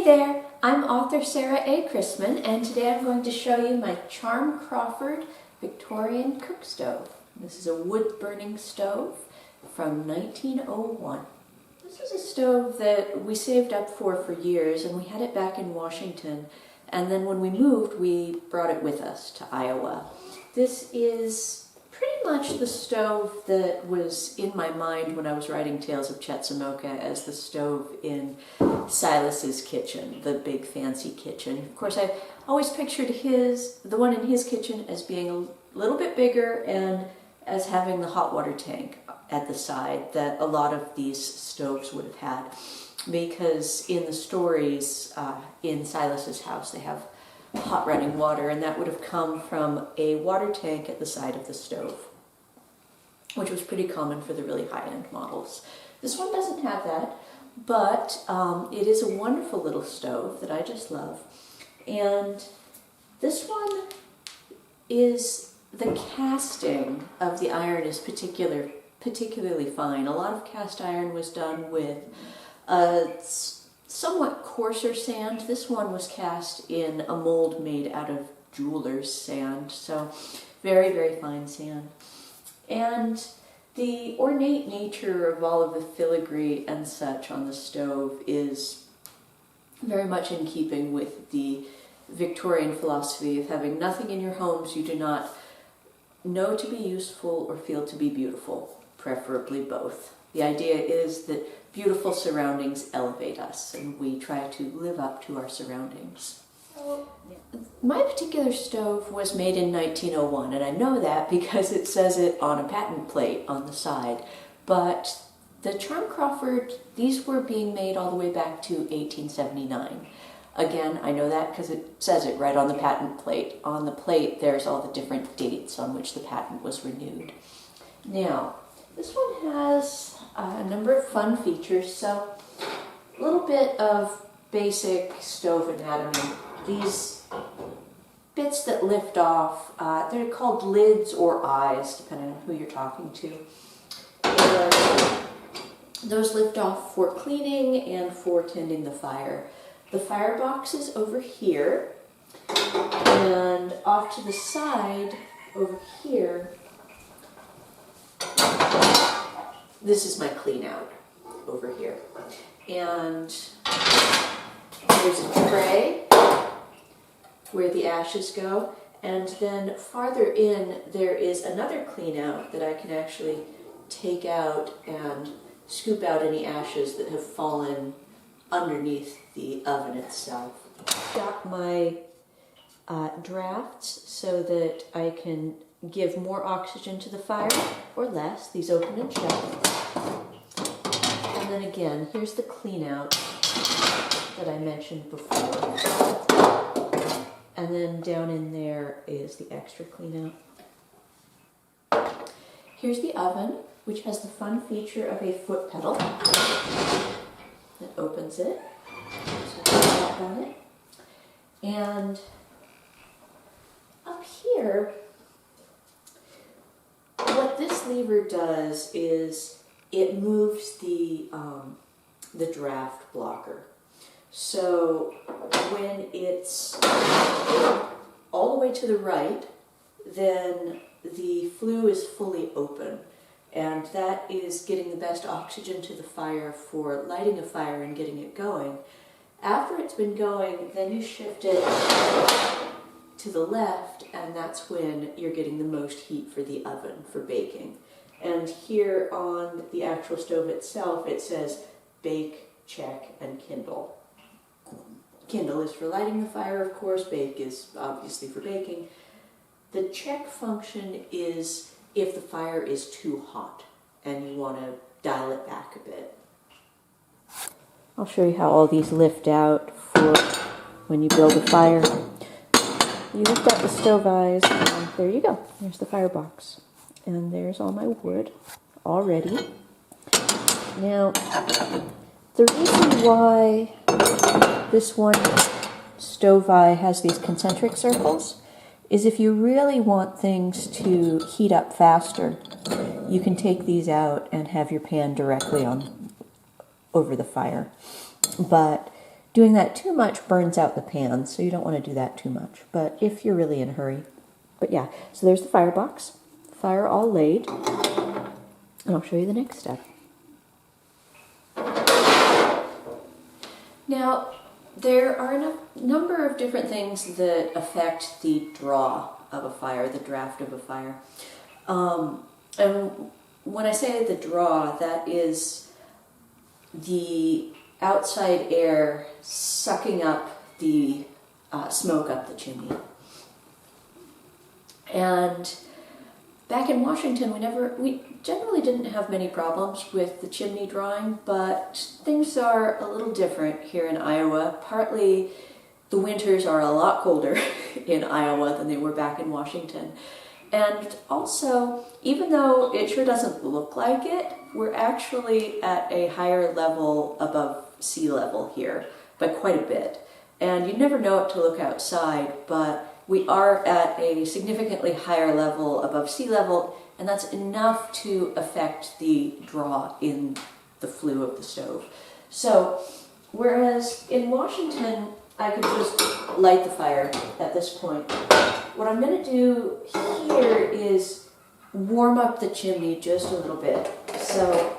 Hey there, I'm author Sarah A. Chrisman, and today I'm going to show you my Charm Crawford Victorian cook stove. This is a wood-burning stove from 1901. This is a stove that we saved up for years, and we had it back in Washington, and then when we moved, we brought it with us to Iowa. This is pretty much the stove that was in my mind when I was writing Tales of Chetzemoka as the stove in Silas's kitchen, the big fancy kitchen. Of course, I always pictured the one in his kitchen as being a little bit bigger and as having the hot water tank at the side that a lot of these stoves would have had, because in the stories in Silas's house they have hot running water, and that would have come from a water tank at the side of the stove, which was pretty common for the really high-end models. This one doesn't have that, but it is a wonderful little stove that I just love. And this one is, the casting of the iron is particularly fine. A lot of cast iron was done with somewhat coarser sand. This one was cast in a mold made out of jeweler's sand, so very, very fine sand. And the ornate nature of all of the filigree and such on the stove is very much in keeping with the Victorian philosophy of having nothing in your homes you do not know to be useful or feel to be beautiful, preferably both. The idea is that beautiful surroundings elevate us, and we try to live up to our surroundings. My particular stove was made in 1901, and I know that because it says it on a patent plate on the side. But the Charm Crawford, these were being made all the way back to 1879. Again, I know that because it says it right on the patent plate. On the plate, there's all the different dates on which the patent was renewed. Now, this one has a number of fun features, so a little bit of basic stove anatomy. These bits that lift off, they're called lids or eyes, depending on who you're talking to. And those lift off for cleaning and for tending the fire. The firebox is over here, and off to the side over here, this is my clean out over here. And there's a tray where the ashes go, and then farther in there is another clean out that I can actually take out and scoop out any ashes that have fallen underneath the oven itself. Got my drafts so that I can give more oxygen to the fire or less. These open and shut. And then again, here's the clean out that I mentioned before. And then down in there is the extra clean out. Here's the oven, which has the fun feature of a foot pedal that opens it. So I can tap on it. And up here, what this lever does is it moves the draft blocker. So when it's all the way to the right, then the flue is fully open, and that is getting the best oxygen to the fire for lighting a fire and getting it going. After it's been going, then you shift it to the left, and that's when you're getting the most heat for the oven for baking. And here on the actual stove itself, it says bake, check, and kindle. Kindle is for lighting the fire, of course. Bake is obviously for baking. The check function is if the fire is too hot and you want to dial it back a bit. I'll show you how all these lift out for when you build a fire. You lift out the stove eyes, and there you go. There's the firebox. And there's all my wood already. Now, the reason why this one stove eye has these concentric circles is if you really want things to heat up faster, you can take these out and have your pan directly on over the fire. But Doing that too much burns out the pan, so you don't want to do that too much. But if you're really in a hurry. But yeah, so there's the firebox. Fire all laid. And I'll show you the next step. Now, there are a number of different things that affect the draw of a fire, the draft of a fire. And when I say the draw, that is the outside air sucking up the smoke up the chimney. And back in Washington, we generally didn't have many problems with the chimney drawing, but things are a little different here in Iowa. Partly the winters are a lot colder in Iowa than they were back in Washington. And also, even though it sure doesn't look like it, we're actually at a higher level above sea level here by quite a bit. And you never know it to look outside, but we are at a significantly higher level above sea level, and that's enough to affect the draw in the flue of the stove. So, whereas in Washington, I could just light the fire at this point. What I'm going to do here is warm up the chimney just a little bit. So,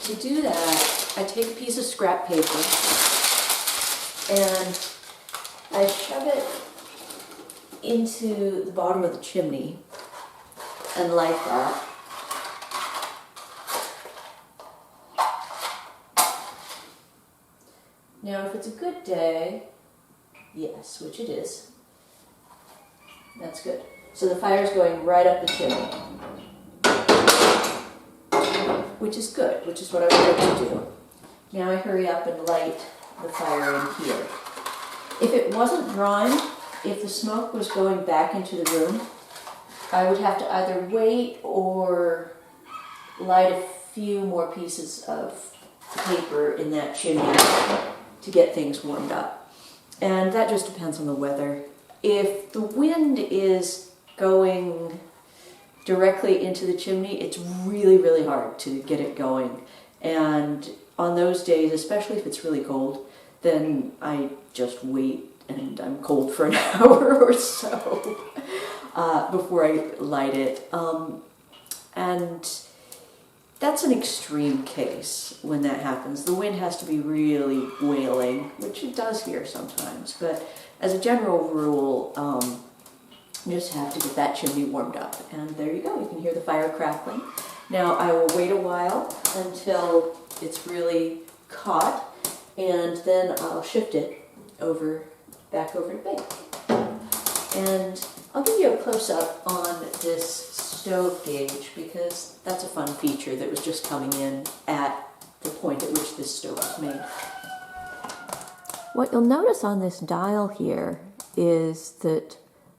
to do that, I take a piece of scrap paper and I shove it into the bottom of the chimney and light that. Now, if it's a good day, yes, which it is, that's good. So the fire's going right up the chimney, which is good, which is what I wanted to do. Now I hurry up and light the fire in here. If it wasn't drawing, if the smoke was going back into the room, I would have to either wait or light a few more pieces of paper in that chimney to get things warmed up. And that just depends on the weather. If the wind is going directly into the chimney, it's really, really hard to get it going. And on those days, especially if it's really cold, then I just wait and I'm cold for an hour or so before I light it. And that's an extreme case when that happens. The wind has to be really wailing, which it does here sometimes. But as a general rule, you just have to get that chimney warmed up. And there you go, you can hear the fire crackling. Now I will wait a while until it's really caught, and then I'll shift it back over to bake. And I'll give you a close-up on this stove gauge because that's a fun feature that was just coming in at the point at which this stove was made. What you'll notice on this dial here is that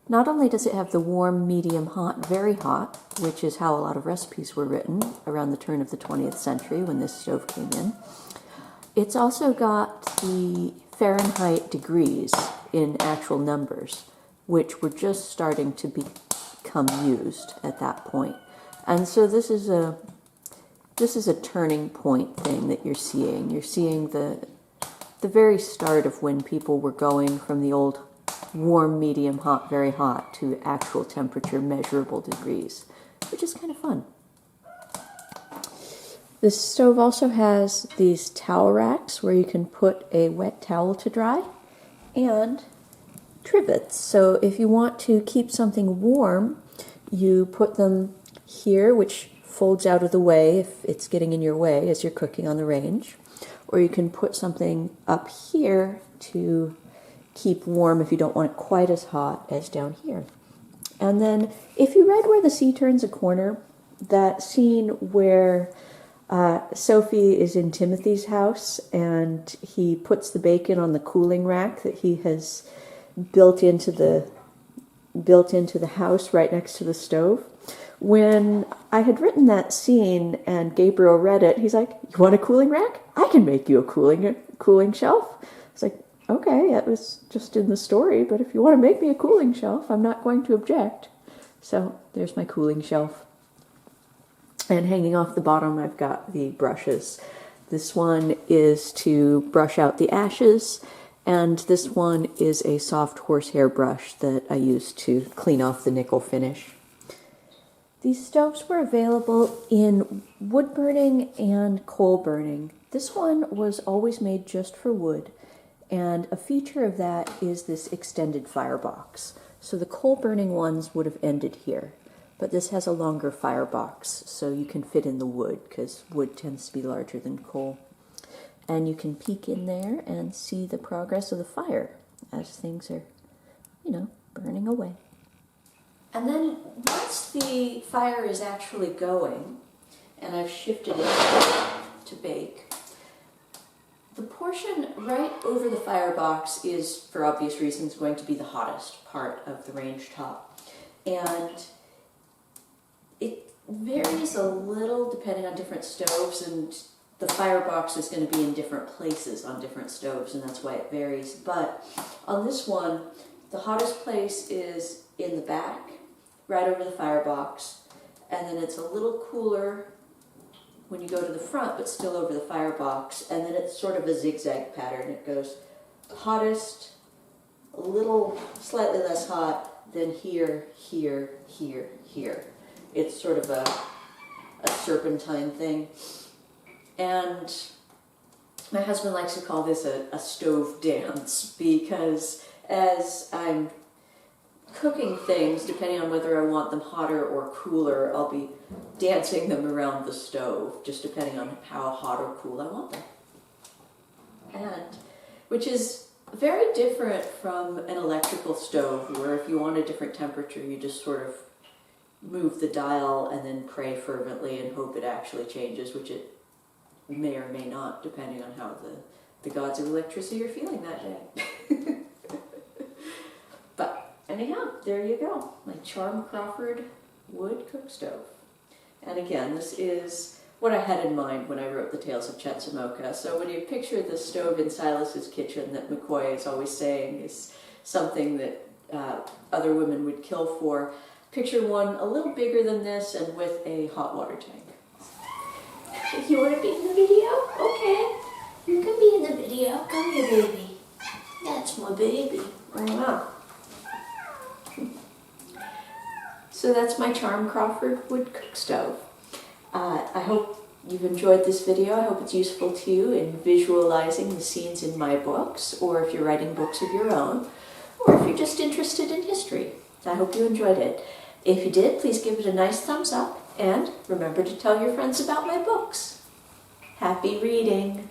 not only does it have the warm, medium, hot, very hot, which is how a lot of recipes were written around the turn of the 20th century when this stove came in, it's also got the Fahrenheit degrees in actual numbers, which were just starting to become used at that point. And so this is a turning point thing that you're seeing. You're seeing the very start of when people were going from the old warm, medium, hot, very hot to actual temperature measurable degrees, which is kind of fun. This stove also has these towel racks where you can put a wet towel to dry, and trivets. So if you want to keep something warm, you put them here, which folds out of the way if it's getting in your way as you're cooking on the range. Or you can put something up here to keep warm if you don't want it quite as hot as down here. And then if you read Where the Sea Turns a Corner, that scene where Sophie is in Timothy's house and he puts the bacon on the cooling rack that he has built into the house right next to the stove. When I had written that scene and Gabriel read it, he's like, "You want a cooling rack? I can make you a cooling shelf." It's like, okay, that was just in the story, but if you want to make me a cooling shelf, I'm not going to object. So there's my cooling shelf. And hanging off the bottom, I've got the brushes This one is to brush out the ashes, and this one is a soft horsehair brush that I use to clean off the nickel finish. These stoves were available in wood burning and coal burning. This one was always made just for wood, and a feature of that is this extended firebox. So the coal burning ones would have ended here, but this has a longer firebox, so you can fit in the wood, because wood tends to be larger than coal. And you can peek in there and see the progress of the fire as things are, burning away. And then once the fire is actually going, and I've shifted it to bake, the portion right over the firebox is, for obvious reasons, going to be the hottest part of the range top. And it varies a little depending on different stoves, and the firebox is going to be in different places on different stoves, and that's why it varies. But on this one, the hottest place is in the back, right over the firebox, and then it's a little cooler when you go to the front, but still over the firebox, and then it's sort of a zigzag pattern. It goes hottest, a little slightly less hot, then here, here, here, here. It's sort of a serpentine thing. And my husband likes to call this a stove dance, because as I'm cooking things, depending on whether I want them hotter or cooler, I'll be dancing them around the stove, just depending on how hot or cool I want them. And which is very different from an electrical stove, where if you want a different temperature, you just sort of move the dial and then pray fervently and hope it actually changes, which it may or may not, depending on how the gods of electricity are feeling that day. But anyhow, there you go, my charm Crawford wood cook stove. And again, this is what I had in mind when I wrote the Tales of Chetzemoka. So when you picture the stove in Silas's kitchen that McCoy is always saying is something that other women would kill for, picture one a little bigger than this and with a hot water tank. You want to be in the video? Okay. You can be in the video. Come here, baby. That's my baby. Wow. So that's my charm Crawford wood cook stove. I hope you've enjoyed this video. I hope it's useful to you in visualizing the scenes in my books, or if you're writing books of your own, or if you're just interested in history. I hope you enjoyed it. If you did, please give it a nice thumbs up, and remember to tell your friends about my books. Happy reading!